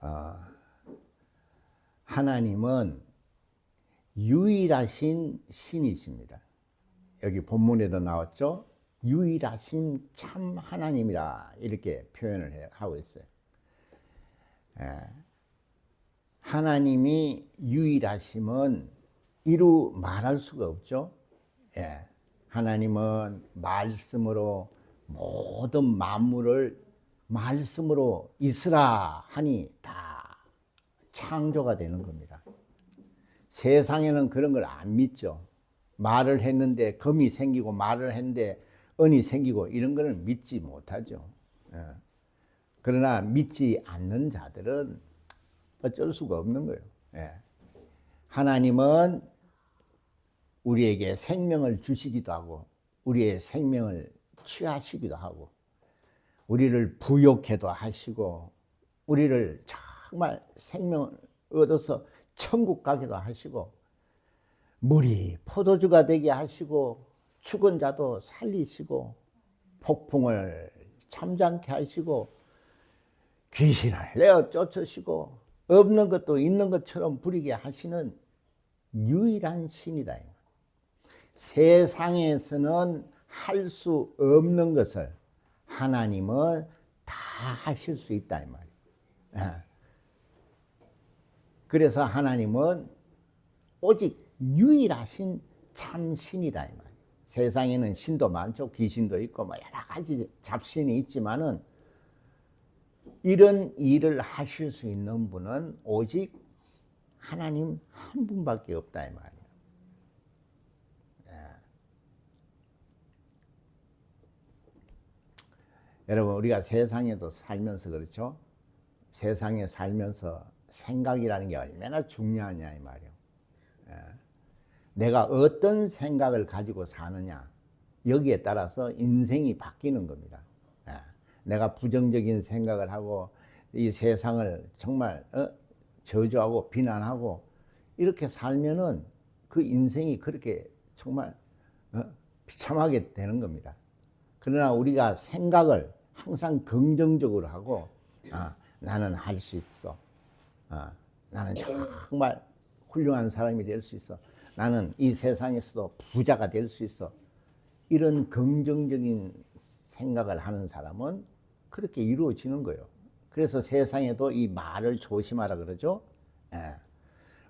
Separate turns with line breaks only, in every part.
어, 하나님은 유일하신 신이십니다. 여기 본문에도 나왔죠. 유일하신 참 하나님이라 이렇게 표현을 하고 있어요. 하나님이 유일하심은 이루 말할 수가 없죠. 하나님은 말씀으로 모든 만물을 말씀으로 있으라 하니 다 창조가 되는 겁니다. 세상에는 그런 걸 안 믿죠. 말을 했는데 검이 생기고 말을 했는데 은이 생기고 이런 거는 믿지 못하죠. 그러나 믿지 않는 자들은 어쩔 수가 없는 거예요. 하나님은 우리에게 생명을 주시기도 하고 우리의 생명을 취하시기도 하고 우리를 부욕해도 하시고 우리를 정말 생명을 얻어서 천국 가기도 하시고 물이 포도주가 되게 하시고 죽은 자도 살리시고 폭풍을 잠잠케 하시고 귀신을 내어 쫓으시고 없는 것도 있는 것처럼 부리게 하시는 유일한 신이다. 세상에서는 할 수 없는 것을 하나님은 다 하실 수 있다 이 말이에요. 그래서 하나님은 오직 유일하신 참 신이다 이 말이에요. 세상에는 신도 많죠. 귀신도 있고 뭐 여러 가지 잡신이 있지만은 이런 일을 하실 수 있는 분은 오직 하나님 한 분밖에 없다 이 말이에요. 여러분 우리가 세상에도 살면서 그렇죠. 세상에 살면서 생각이라는 게 얼마나 중요하냐 이 말이에요. 내가 어떤 생각을 가지고 사느냐 여기에 따라서 인생이 바뀌는 겁니다. 내가 부정적인 생각을 하고 이 세상을 정말 저주하고 비난하고 이렇게 살면은 그 인생이 그렇게 정말 비참하게 되는 겁니다. 그러나 우리가 생각을 항상 긍정적으로 하고 나는 할 수 있어. 나는 정말 훌륭한 사람이 될 수 있어. 나는 이 세상에서도 부자가 될 수 있어. 이런 긍정적인 생각을 하는 사람은 그렇게 이루어지는 거예요. 그래서 세상에도 이 말을 조심하라 그러죠.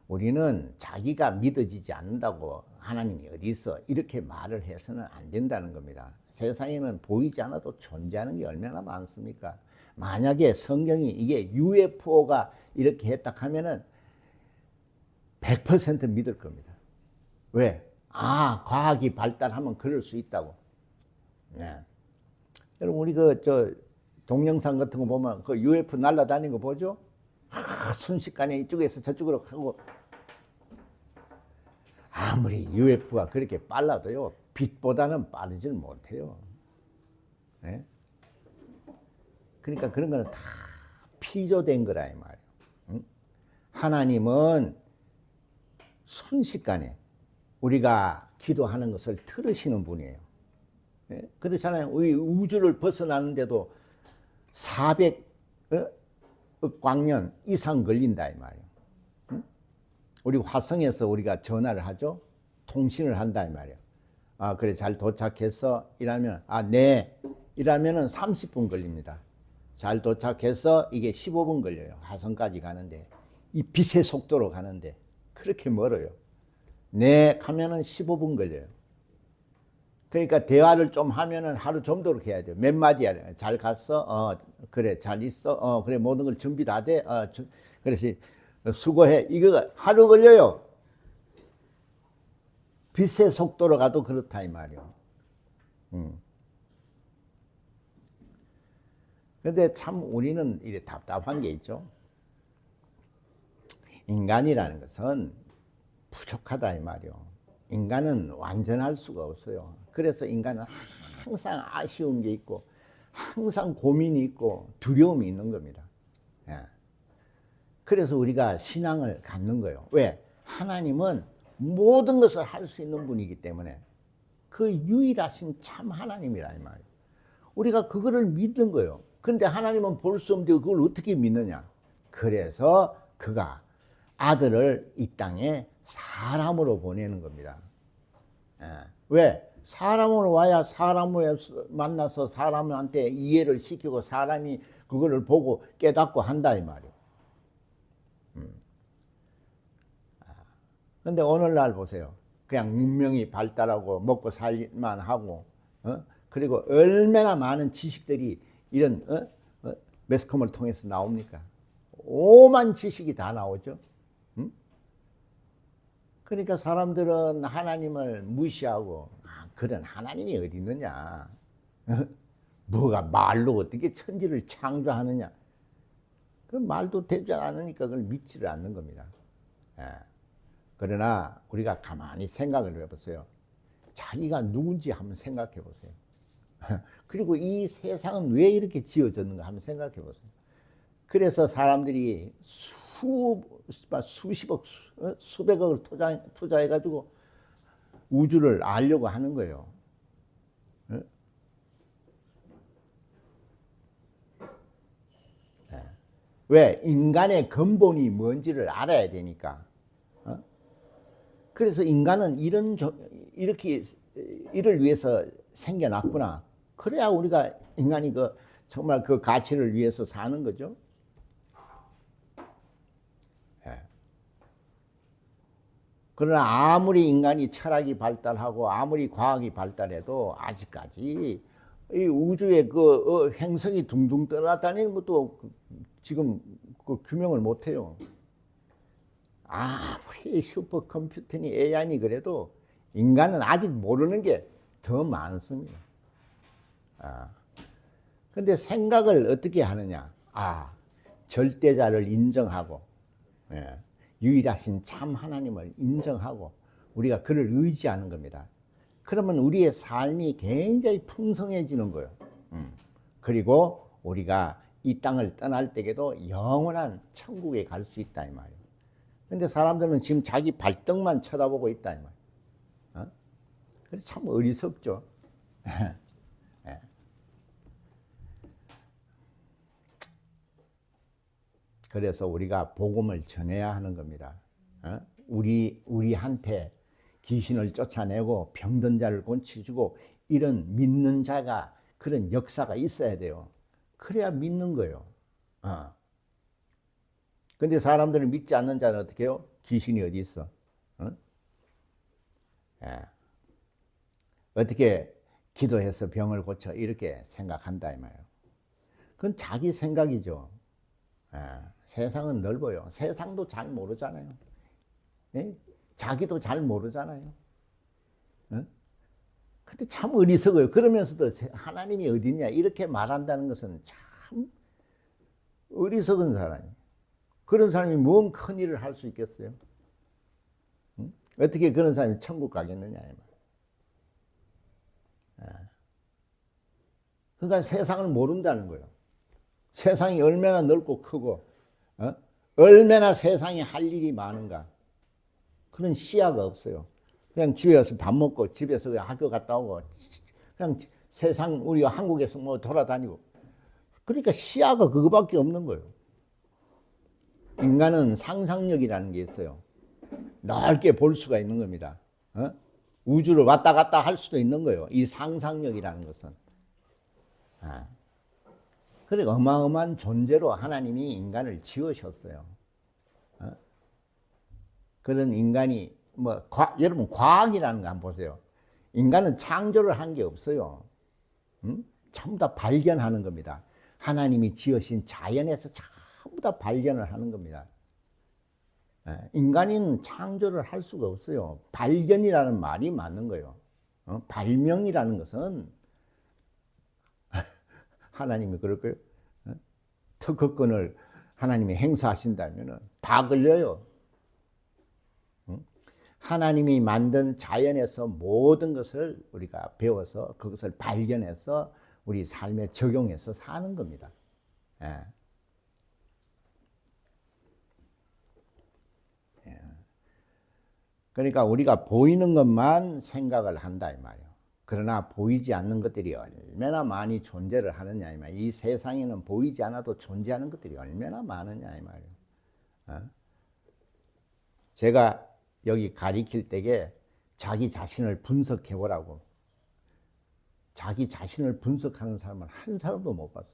우리는 자기가 믿어지지 않는다고 하나님이 어디 있어 이렇게 말을 해서는 안 된다는 겁니다. 세상에는 보이지 않아도 존재하는 게 얼마나 많습니까? 만약에 성경이 이게 UFO가 이렇게 했다 하면은 100% 믿을 겁니다. 왜? 과학이 발달하면 그럴 수 있다고. 여러분 우리 동영상 같은 거 보면 그 UFO 날아다니는 거 보죠? 순식간에 이쪽에서 저쪽으로 가고 아무리 UFO가 그렇게 빨라도요 빛보다는 빠르질 못해요. 그러니까 그런 거는 다 피조된 거라 이 말이에요. 하나님은 순식간에 우리가 기도하는 것을 들으시는 분이에요. 그렇잖아요. 우리 우주를 벗어나는데도 400억 광년 이상 걸린다 이 말이에요. 우리 화성에서 우리가 전화를 하죠. 통신을 한다 이 말이에요. 그래 잘 도착해서 이러면 네 이러면은 30분 걸립니다. 잘 도착해서 이게 15분 걸려요. 화성까지 가는데 이 빛의 속도로 가는데 그렇게 멀어요. 네 하면은 15분 걸려요. 그러니까 대화를 좀 하면은 하루 정도로 해야 돼요. 몇 마디 하래. 잘 갔어? 그래 잘 있어? 그래 모든 걸 준비 다 돼? 그래서 수고해. 이거 하루 걸려요. 빛의 속도로 가도 그렇다 이 말이요. 근데 참 우리는 이래 답답한 게 있죠. 인간이라는 것은 부족하다 이 말이요. 인간은 완전할 수가 없어요. 그래서 인간은 항상 아쉬운 게 있고 항상 고민이 있고 두려움이 있는 겁니다. 그래서 우리가 신앙을 갖는 거예요. 왜? 하나님은 모든 것을 할 수 있는 분이기 때문에 그 유일하신 참 하나님이라 이 말이에요. 우리가 그거를 믿는 거예요. 근데 하나님은 볼 수 없는데 그걸 어떻게 믿느냐? 그래서 그가 아들을 이 땅에 사람으로 보내는 겁니다. 왜? 사람으로 와야 사람을 만나서 사람한테 이해를 시키고 사람이 그거를 보고 깨닫고 한다 이 말이에요. 근데 오늘날 보세요. 그냥 문명이 발달하고 먹고 살만 하고, 그리고 얼마나 많은 지식들이 이런 매스컴을 통해서 나옵니까? 오만 지식이 다 나오죠. 그러니까 사람들은 하나님을 무시하고, 그런 하나님이 어디 있느냐? 뭐가 말로 어떻게 천지를 창조하느냐? 그 말도 되지 않으니까 그걸 믿지를 않는 겁니다. 그러나 우리가 가만히 생각을 해보세요. 자기가 누군지 한번 생각해 보세요. 그리고 이 세상은 왜 이렇게 지어졌는가 한번 생각해 보세요. 그래서 사람들이 수십억, 수백억을 투자해가지고 우주를 알려고 하는 거예요. 왜? 인간의 근본이 뭔지를 알아야 되니까. 그래서 인간은 이렇게 이를 위해서 생겨났구나. 그래야 우리가 인간이 정말 그 가치를 위해서 사는 거죠. 그러나 아무리 인간이 철학이 발달하고 아무리 과학이 발달해도 아직까지 이 우주에 행성이 둥둥 떠나다니는 것도 지금 규명을 못해요. 아무리 슈퍼컴퓨터니 AI니 그래도 인간은 아직 모르는 게 더 많습니다. 근데 생각을 어떻게 하느냐? 절대자를 인정하고, 유일하신 참 하나님을 인정하고 우리가 그를 의지하는 겁니다. 그러면 우리의 삶이 굉장히 풍성해지는 거예요. 그리고 우리가 이 땅을 떠날 때에도 영원한 천국에 갈 수 있다 이 말이에요. 근데 사람들은 지금 자기 발등만 쳐다보고 있다 이 말이에요. 그래서 참 어리석죠. 그래서 우리가 복음을 전해야 하는 겁니다. 우리한테 귀신을 쫓아내고 병든 자를 고쳐주고 이런 믿는 자가 그런 역사가 있어야 돼요. 그래야 믿는 거예요. 근데 사람들은 믿지 않는 자는 어떻게 해요? 귀신이 어디 있어? 어떻게 기도해서 병을 고쳐 이렇게 생각한다 이 말이에요. 그건 자기 생각이죠. 세상은 넓어요. 세상도 잘 모르잖아요. 자기도 잘 모르잖아요. 근데 참 어리석어요. 그러면서도 하나님이 어디 있냐 이렇게 말한다는 것은 참 어리석은 사람이에요. 그런 사람이 뭔 큰 일을 할 수 있겠어요? 어떻게 그런 사람이 천국 가겠느냐 이 말. 그러니까 세상을 모른다는 거예요. 세상이 얼마나 넓고 크고 얼마나 세상에 할 일이 많은가. 그런 시야가 없어요. 그냥 집에 와서 밥 먹고 집에서 그냥 학교 갔다 오고 그냥 세상 우리가 한국에서 뭐 돌아다니고 그러니까 시야가 그거밖에 없는 거예요. 인간은 상상력이라는 게 있어요. 넓게 볼 수가 있는 겁니다. 우주를 왔다 갔다 할 수도 있는 거예요. 이 상상력이라는 것은. 그러니까 어마어마한 존재로 하나님이 인간을 지으셨어요. 그런 인간이 여러분 과학이라는 거 한번 보세요. 인간은 창조를 한 게 없어요. 전부 다 발견하는 겁니다. 하나님이 지으신 자연에서 전부 다 발견을 하는 겁니다. 인간은 창조를 할 수가 없어요. 발견이라는 말이 맞는 거예요. 발명이라는 것은 하나님이 그럴 거예요. 특허권을 하나님이 행사하신다면 다 걸려요. 하나님이 만든 자연에서 모든 것을 우리가 배워서 그것을 발견해서 우리 삶에 적용해서 사는 겁니다. 그러니까 우리가 보이는 것만 생각을 한다 이 말이에요. 그러나 보이지 않는 것들이 얼마나 많이 존재를 하느냐 이 말이에요. 이 세상에는 보이지 않아도 존재하는 것들이 얼마나 많으냐 이 말이에요. 제가 여기 가리킬 때에 자기 자신을 분석해 보라고. 자기 자신을 분석하는 사람은 한 사람도 못 봤어요.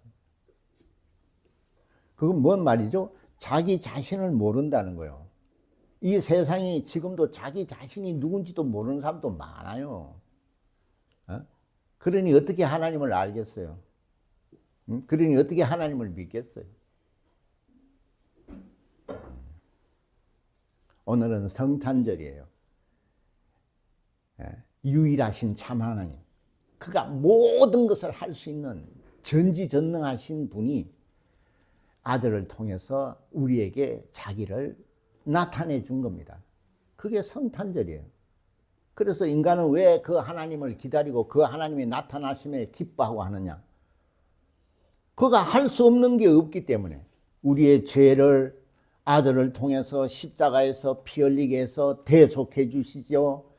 그건 뭔 말이죠? 자기 자신을 모른다는 거예요. 이 세상에 지금도 자기 자신이 누군지도 모르는 사람도 많아요. 그러니 어떻게 하나님을 알겠어요? 그러니 어떻게 하나님을 믿겠어요? 오늘은 성탄절이에요. 유일하신 참 하나님. 그가 모든 것을 할 수 있는 전지전능하신 분이 아들을 통해서 우리에게 자기를 나타내 준 겁니다. 그게 성탄절이에요. 그래서 인간은 왜 그 하나님을 기다리고 그 하나님의 나타나심에 기뻐하고 하느냐? 그가 할 수 없는 게 없기 때문에 우리의 죄를 아들을 통해서 십자가에서 피 흘리게 해서 대속해 주시죠.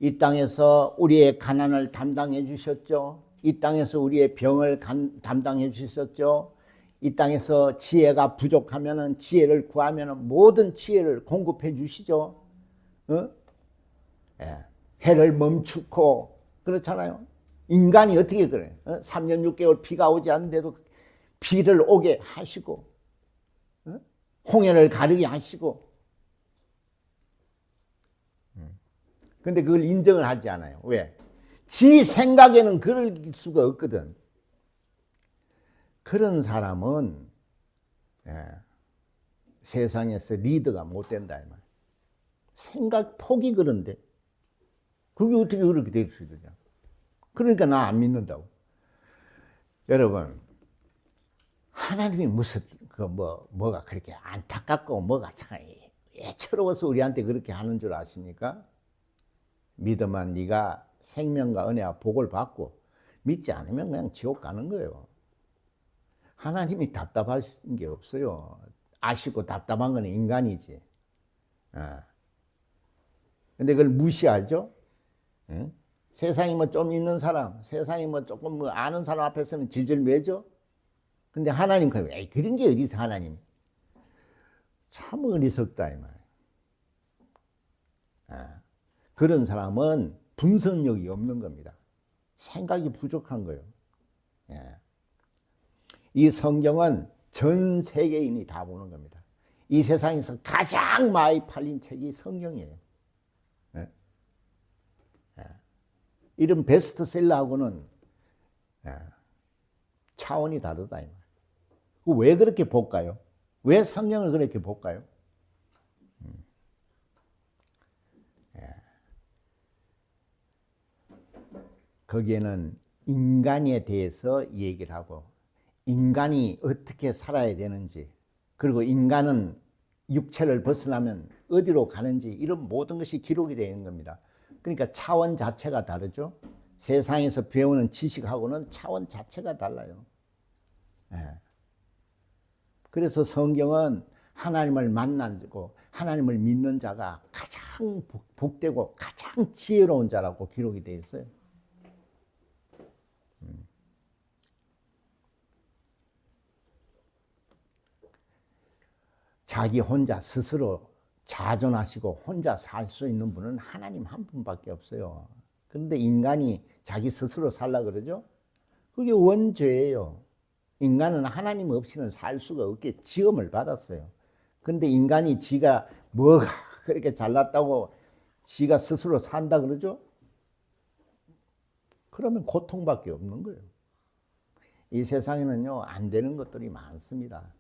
이 땅에서 우리의 가난을 담당해 주셨죠. 이 땅에서 우리의 병을 담당해 주셨죠. 이 땅에서 지혜가 부족하면 지혜를 구하면 모든 지혜를 공급해 주시죠. 해를 멈추고 그렇잖아요. 인간이 어떻게 그래? 3년 6개월 비가 오지 않는데도 비를 오게 하시고 홍해를 가르게 하시고 근데 그걸 인정을 하지 않아요. 왜? 지 생각에는 그럴 수가 없거든. 그런 사람은 세상에서 리더가 못 된다 이 말. 생각 폭이 그런데 그게 어떻게 그렇게 될 수 있느냐. 그러니까 나 안 믿는다고. 여러분 하나님이 무슨 뭐가 그렇게 안타깝고 뭐가 참 애처로워서 우리한테 그렇게 하는 줄 아십니까? 믿으면 네가 생명과 은혜와 복을 받고 믿지 않으면 그냥 지옥 가는 거예요. 하나님이 답답하신 게 없어요. 아쉽고 답답한 건 인간이지. 근데 그걸 무시하죠? 세상이 뭐 좀 있는 사람, 세상이 뭐 조금 뭐 아는 사람 앞에서는 질질 매죠? 근데 하나님, 에이, 그런 게 어디서 하나님? 참 어리석다, 이 말. 그런 사람은 분석력이 없는 겁니다. 생각이 부족한 거예요. 이 성경은 전 세계인이 다 보는 겁니다. 이 세상에서 가장 많이 팔린 책이 성경이에요. 이런 베스트셀러하고는 차원이 다르다. 왜 그렇게 볼까요? 왜 성경을 그렇게 볼까요? 거기에는 인간에 대해서 얘기를 하고 인간이 어떻게 살아야 되는지 그리고 인간은 육체를 벗어나면 어디로 가는지 이런 모든 것이 기록이 되어 있는 겁니다. 그러니까 차원 자체가 다르죠. 세상에서 배우는 지식하고는 차원 자체가 달라요. 그래서 성경은 하나님을 만나고 하나님을 믿는 자가 가장 복되고 가장 지혜로운 자라고 기록이 되어 있어요. 자기 혼자 스스로 자존하시고 혼자 살 수 있는 분은 하나님 한 분밖에 없어요. 그런데 인간이 자기 스스로 살라 그러죠? 그게 원죄예요. 인간은 하나님 없이는 살 수가 없게 지음을 받았어요. 그런데 인간이 지가 뭐가 그렇게 잘났다고 지가 스스로 산다 그러죠? 그러면 고통밖에 없는 거예요. 이 세상에는요, 안 되는 것들이 많습니다.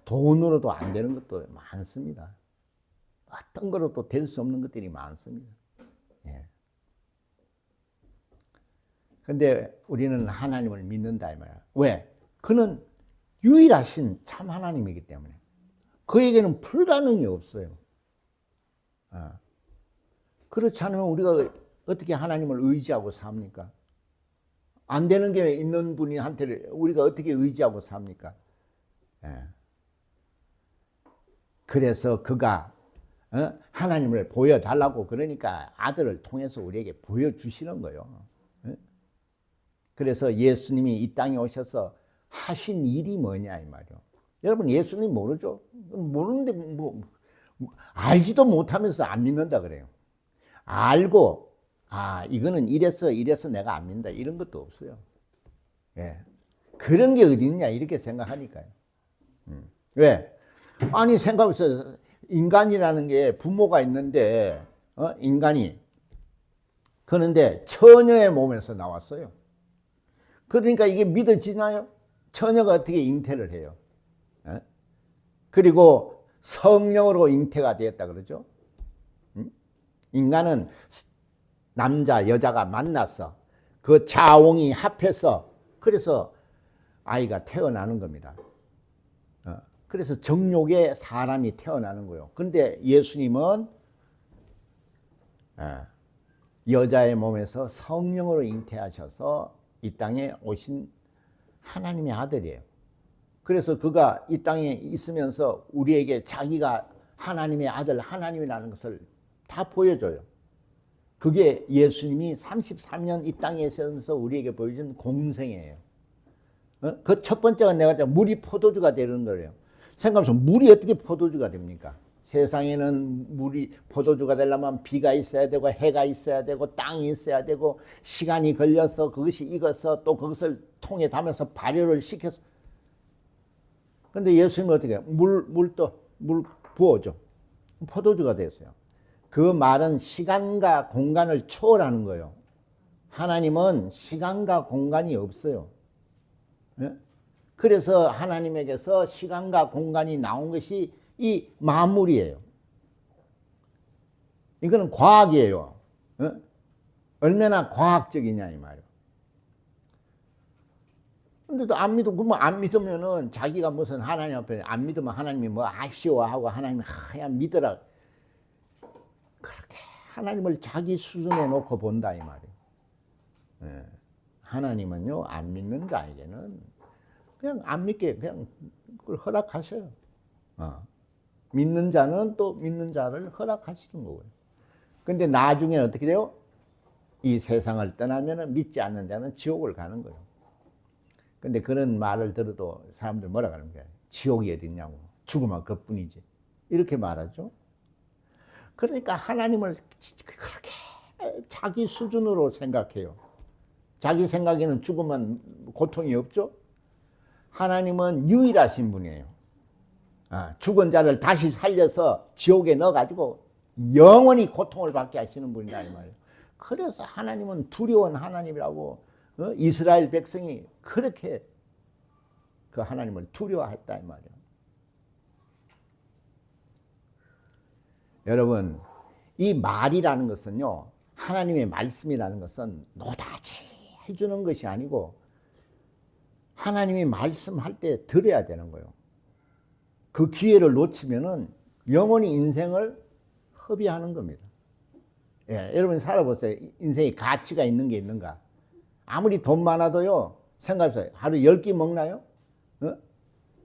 돈으로도 안 되는 것도 많습니다. 어떤 거로도 될 수 없는 것들이 많습니다. 그런데 우리는 하나님을 믿는다 이 말이야. 왜? 그는 유일하신 참 하나님이기 때문에 그에게는 불가능이 없어요. 그렇지 않으면 우리가 어떻게 하나님을 의지하고 삽니까? 안 되는 게 있는 분한테 우리가 어떻게 의지하고 삽니까? 그래서 그가 하나님을 보여달라고 그러니까 아들을 통해서 우리에게 보여주시는 거예요. 그래서 예수님이 이 땅에 오셔서 하신 일이 뭐냐 이 말이요. 여러분 예수님 모르죠? 모르는데 뭐 알지도 못하면서 안 믿는다 그래요. 알고 이거는 이래서 내가 안 믿는다 이런 것도 없어요. 예. 그런 게 어디 있냐 이렇게 생각하니까요. 왜? 아니 생각해보세요. 인간이라는 게 부모가 있는데 인간이 그런데 처녀의 몸에서 나왔어요. 그러니까 이게 믿어지나요? 처녀가 어떻게 잉태를 해요? 그리고 성령으로 잉태가 되었다 그러죠. 인간은 남자 여자가 만나서 그 자웅이 합해서 그래서 아이가 태어나는 겁니다. 그래서 정욕에 사람이 태어나는 거예요. 그런데 예수님은 여자의 몸에서 성령으로 잉태하셔서 이 땅에 오신 하나님의 아들이에요. 그래서 그가 이 땅에 있으면서 우리에게 자기가 하나님의 아들, 하나님이라는 것을 다 보여줘요. 그게 예수님이 33년 이 땅에 있으면서 우리에게 보여준 공생애예요. 그 첫 번째가 내가 물이 포도주가 되는 거예요. 생각해보세요. 물이 어떻게 포도주가 됩니까? 세상에는 물이 포도주가 되려면 비가 있어야 되고 해가 있어야 되고 땅이 있어야 되고 시간이 걸려서 그것이 익어서 또 그것을 통에 담아서 발효를 시켜서. 근데 예수님은 어떻게 해요? 물 부어줘. 포도주가 됐어요. 그 말은 시간과 공간을 초월하는 거예요. 하나님은 시간과 공간이 없어요. 예? 그래서 하나님에게서 시간과 공간이 나온 것이 이 만물이에요. 이거는 과학이에요. 얼마나 과학적이냐 이 말이에요. 근데도 안 믿어. 그러면 안 믿으면은 자기가 무슨 하나님 앞에 안 믿으면 하나님이 뭐 아쉬워하고 하나님이 그냥 믿으라. 그렇게 하나님을 자기 수준에 놓고 본다 이 말이에요. 하나님은요 안 믿는 자에게는 그냥 안 믿게 그냥 그걸 허락하셔요. 믿는 자는 또 믿는 자를 허락하시는 거고요. 근데 나중에 어떻게 돼요? 이 세상을 떠나면 믿지 않는 자는 지옥을 가는 거예요. 근데 그런 말을 들어도 사람들 뭐라 그러는 거예요? 지옥이 어디 있냐고. 죽으면 그뿐이지. 이렇게 말하죠. 그러니까 하나님을 그렇게 자기 수준으로 생각해요. 자기 생각에는 죽으면 고통이 없죠. 하나님은 유일하신 분이에요. 죽은 자를 다시 살려서 지옥에 넣어가지고 영원히 고통을 받게 하시는 분이다 이 말이에요. 그래서 하나님은 두려운 하나님이라고 이스라엘 백성이 그렇게 그 하나님을 두려워했다 이 말이에요. 여러분 이 말이라는 것은요 하나님의 말씀이라는 것은 노다지 해주는 것이 아니고 하나님이 말씀할 때 들어야 되는 거예요. 그 기회를 놓치면은 영원히 인생을 허비하는 겁니다. 예, 여러분 살아보세요. 인생에 가치가 있는 게 있는가? 아무리 돈 많아도요, 생각해보세요. 하루 10끼 먹나요?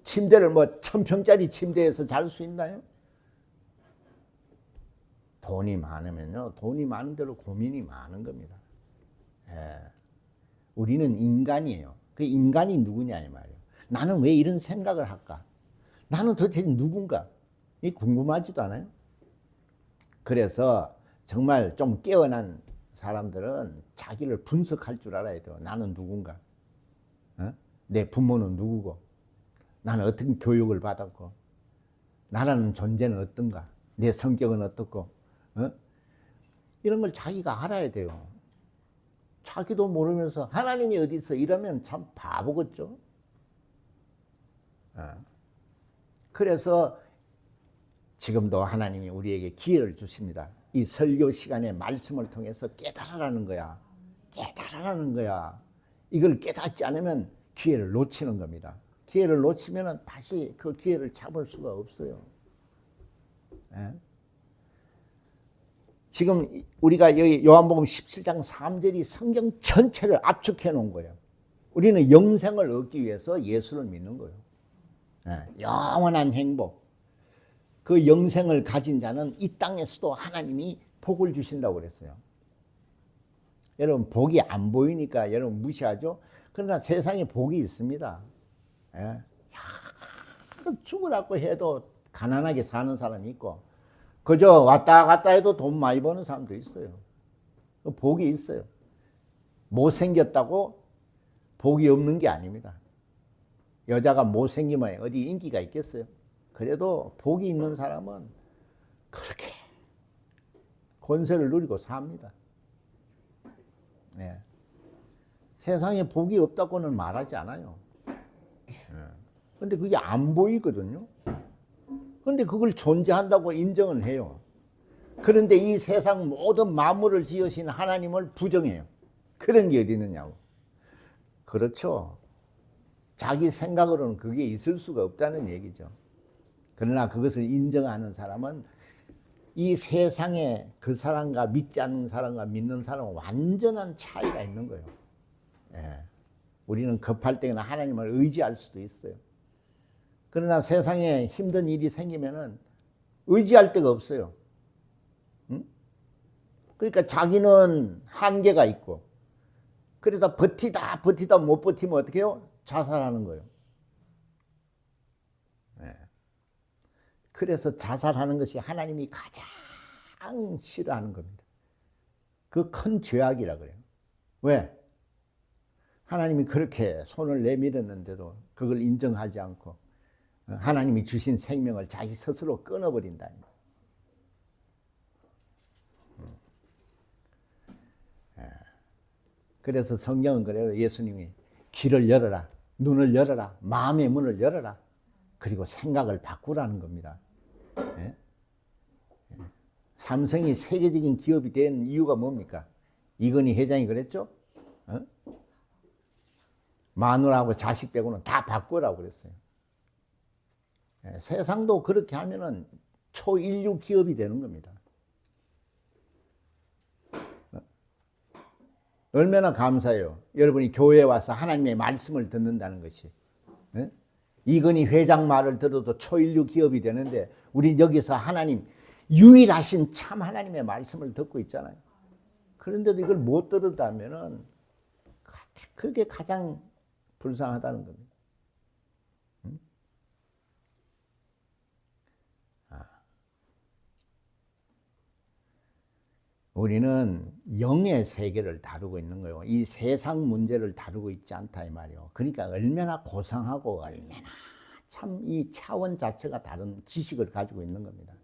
침대를 뭐 1000평짜리 침대에서 잘 수 있나요? 돈이 많으면요, 돈이 많은 대로 고민이 많은 겁니다. 예. 우리는 인간이에요. 그 인간이 누구냐 이 말이에요. 나는 왜 이런 생각을 할까? 나는 도대체 누군가? 이 궁금하지도 않아요? 그래서 정말 좀 깨어난 사람들은 자기를 분석할 줄 알아야 돼요. 나는 누군가? 내 부모는 누구고? 나는 어떤 교육을 받았고? 나라는 존재는 어떤가? 내 성격은 어떻고? 이런 걸 자기가 알아야 돼요. 자기도 모르면서 하나님이 어디 있어 이러면 참 바보겠죠. 그래서 지금도 하나님이 우리에게 기회를 주십니다. 이 설교 시간에 말씀을 통해서 깨달아라는 거야. 깨달아라는 거야. 이걸 깨닫지 않으면 기회를 놓치는 겁니다. 기회를 놓치면 다시 그 기회를 잡을 수가 없어요. 지금 우리가 여기 요한복음 17장 3절이 성경 전체를 압축해 놓은 거예요. 우리는 영생을 얻기 위해서 예수를 믿는 거예요. 영원한 행복. 그 영생을 가진 자는 이 땅에서도 하나님이 복을 주신다고 그랬어요. 여러분 복이 안 보이니까 여러분 무시하죠. 그러나 세상에 복이 있습니다. 예? 죽으라고 해도 가난하게 사는 사람이 있고 그저 왔다 갔다 해도 돈 많이 버는 사람도 있어요. 복이 있어요. 못생겼다고 복이 없는 게 아닙니다. 여자가 못생기면 어디 인기가 있겠어요? 그래도 복이 있는 사람은 그렇게 권세를 누리고 삽니다. 예. 세상에 복이 없다고는 말하지 않아요. 근데 그게 안 보이거든요. 근데 그걸 존재한다고 인정은 해요. 그런데 이 세상 모든 만물을 지으신 하나님을 부정해요. 그런 게 어디 있느냐고. 그렇죠. 자기 생각으로는 그게 있을 수가 없다는 얘기죠. 그러나 그것을 인정하는 사람은 이 세상에 그 사람과 믿지 않는 사람과 믿는 사람은 완전한 차이가 있는 거예요. 예. 우리는 급할 때나 하나님을 의지할 수도 있어요. 그러나 세상에 힘든 일이 생기면은 의지할 데가 없어요. 응? 그러니까 자기는 한계가 있고, 그러다 버티다 못 버티면 어떻게 해요? 자살하는 거예요. 네. 그래서 자살하는 것이 하나님이 가장 싫어하는 겁니다. 그 큰 죄악이라 그래요. 왜? 하나님이 그렇게 손을 내밀었는데도 그걸 인정하지 않고 하나님이 주신 생명을 자기 스스로 끊어버린다. 그래서 성경은 그래요. 예수님이 귀를 열어라, 눈을 열어라, 마음의 문을 열어라. 그리고 생각을 바꾸라는 겁니다. 삼성이 세계적인 기업이 된 이유가 뭡니까? 이건희 회장이 그랬죠? 마누라하고 자식 빼고는 다 바꾸라고 그랬어요. 세상도 그렇게 하면은 초인류 기업이 되는 겁니다. 얼마나 감사해요. 여러분이 교회에 와서 하나님의 말씀을 듣는다는 것이. 이건희 회장 말을 들어도 초인류 기업이 되는데 우리 여기서 하나님 유일하신 참 하나님의 말씀을 듣고 있잖아요. 그런데도 이걸 못 들었다면은 그게 가장 불쌍하다는 겁니다. 우리는 영의 세계를 다루고 있는 거예요. 이 세상 문제를 다루고 있지 않다 이 말이에요. 그러니까 얼마나 고상하고 얼마나 참 이 차원 자체가 다른 지식을 가지고 있는 겁니다.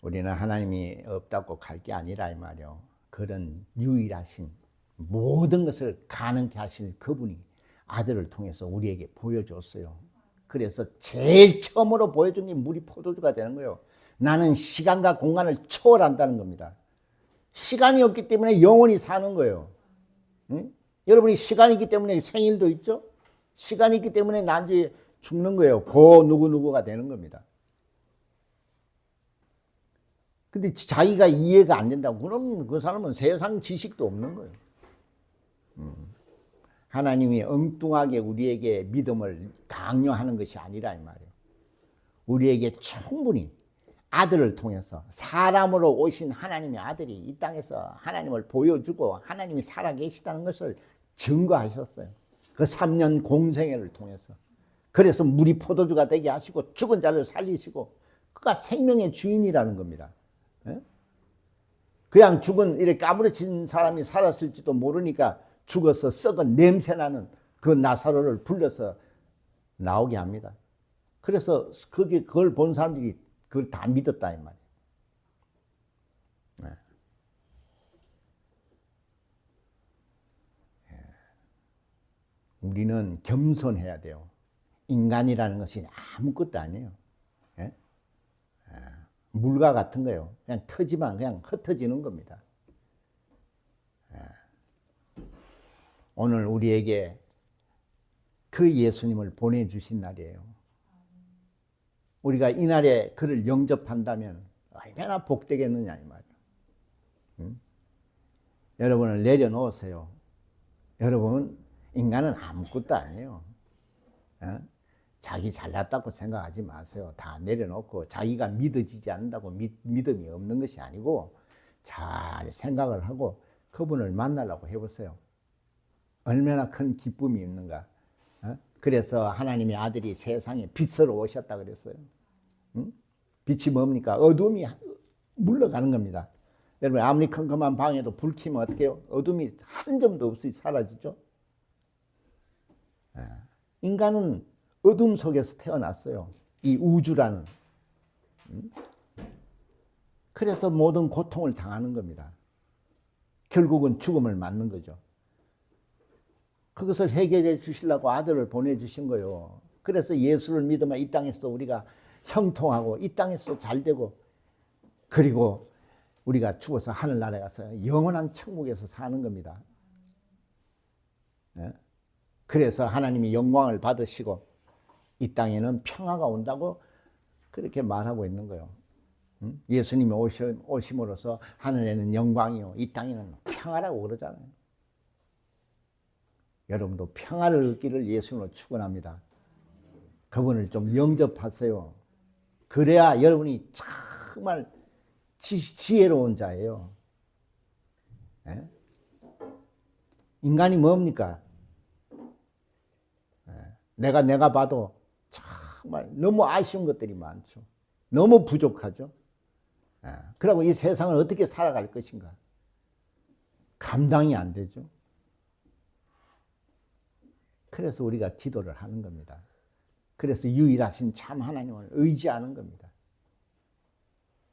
우리는 하나님이 없다고 갈 게 아니라 이 말이에요. 그런 유일하신 모든 것을 가능케 하실 그분이 아들을 통해서 우리에게 보여줬어요. 그래서 제일 처음으로 보여준 게 물이 포도주가 되는 거예요. 나는 시간과 공간을 초월한다는 겁니다. 시간이 없기 때문에 영원히 사는 거예요. 응? 여러분이 시간이 있기 때문에 생일도 있죠? 시간이 있기 때문에 나중에 죽는 거예요. 고 누구누구가 되는 겁니다. 근데 자기가 이해가 안 된다고 그럼 그 사람은 세상 지식도 없는 거예요. 하나님이 엉뚱하게 우리에게 믿음을 강요하는 것이 아니라 이 말이에요. 우리에게 충분히 아들을 통해서 사람으로 오신 하나님의 아들이 이 땅에서 하나님을 보여주고 하나님이 살아계시다는 것을 증거하셨어요. 그 3년 공생애를 통해서. 그래서 물이 포도주가 되게 하시고 죽은 자를 살리시고 그가 생명의 주인이라는 겁니다. 그냥 죽은 이렇게 까무러진 사람이 살았을지도 모르니까 죽어서 썩은 냄새나는 그 나사로를 불러서 나오게 합니다. 그래서 그걸 본 사람들이 그걸 다 믿었다 이 말이에요. 우리는 겸손해야 돼요. 인간이라는 것이 아무것도 아니에요. 물과 같은 거예요. 그냥 터지만 그냥 흩어지는 겁니다. 오늘 우리에게 그 예수님을 보내주신 날이에요. 우리가 이 날에 그를 영접한다면 얼마나 복되겠느냐 이 말이에요. 여러분을 내려놓으세요. 여러분 인간은 아무것도 아니에요. 자기 잘났다고 생각하지 마세요. 다 내려놓고 자기가 믿어지지 않는다고 믿음이 없는 것이 아니고 잘 생각을 하고 그분을 만나려고 해보세요. 얼마나 큰 기쁨이 있는가. 그래서 하나님의 아들이 세상에 빛으로 오셨다 그랬어요. 응? 빛이 뭡니까? 어둠이 물러가는 겁니다. 여러분 아무리 컴컴한 방에도 불 켜면 어떻게 해요? 어둠이 한 점도 없이 사라지죠. 인간은 어둠 속에서 태어났어요. 이 우주라는. 그래서 모든 고통을 당하는 겁니다. 결국은 죽음을 맞는 거죠. 그것을 해결해 주시려고 아들을 보내주신 거예요. 그래서 예수를 믿으면 이 땅에서 우리가 형통하고 이 땅에서 잘 되고 그리고 우리가 죽어서 하늘나라에 가서 영원한 천국에서 사는 겁니다. 그래서 하나님이 영광을 받으시고 이 땅에는 평화가 온다고 그렇게 말하고 있는 거예요. 예수님이 오심으로써 하늘에는 영광이요 이 땅에는 평화라고 그러잖아요. 여러분도 평화를 얻기를 예수님으로 축원합니다. 그분을 좀 영접하세요. 그래야 여러분이 정말 지혜로운 자예요. 예? 인간이 뭡니까? 내가 봐도 정말 너무 아쉬운 것들이 많죠. 너무 부족하죠. 그리고 이 세상을 어떻게 살아갈 것인가? 감당이 안 되죠. 그래서 우리가 기도를 하는 겁니다. 그래서 유일하신 참 하나님을 의지하는 겁니다.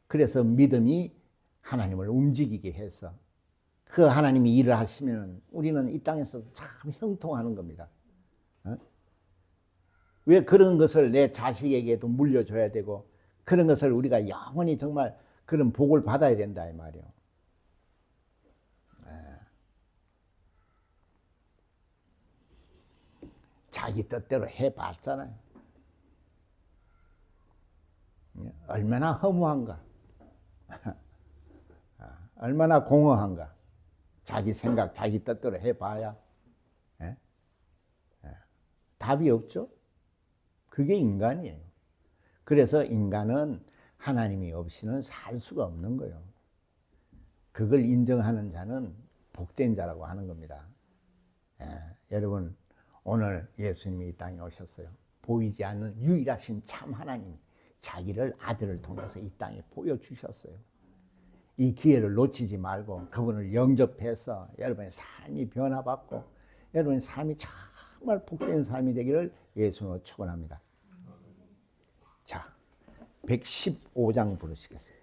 그래서 믿음이 하나님을 움직이게 해서 그 하나님이 일을 하시면 우리는 이 땅에서 참 형통하는 겁니다. 왜 그런 것을 내 자식에게도 물려줘야 되고 그런 것을 우리가 영원히 정말 그런 복을 받아야 된다 이 말이에요. 자기 뜻대로 해봤잖아요. 얼마나 허무한가. 얼마나 공허한가. 자기 생각, 자기 뜻대로 해봐야 답이 없죠. 그게 인간이에요. 그래서 인간은 하나님이 없이는 살 수가 없는 거예요. 그걸 인정하는 자는 복된 자라고 하는 겁니다. 여러분 오늘 예수님이 이 땅에 오셨어요. 보이지 않는 유일하신 참 하나님이 자기를 아들을 통해서 이 땅에 보여주셨어요. 이 기회를 놓치지 말고 그분을 영접해서 여러분의 삶이 변화받고 여러분의 삶이 정말 복된 삶이 되기를 예수님으로 축원합니다. 자, 115장 부르시겠어요?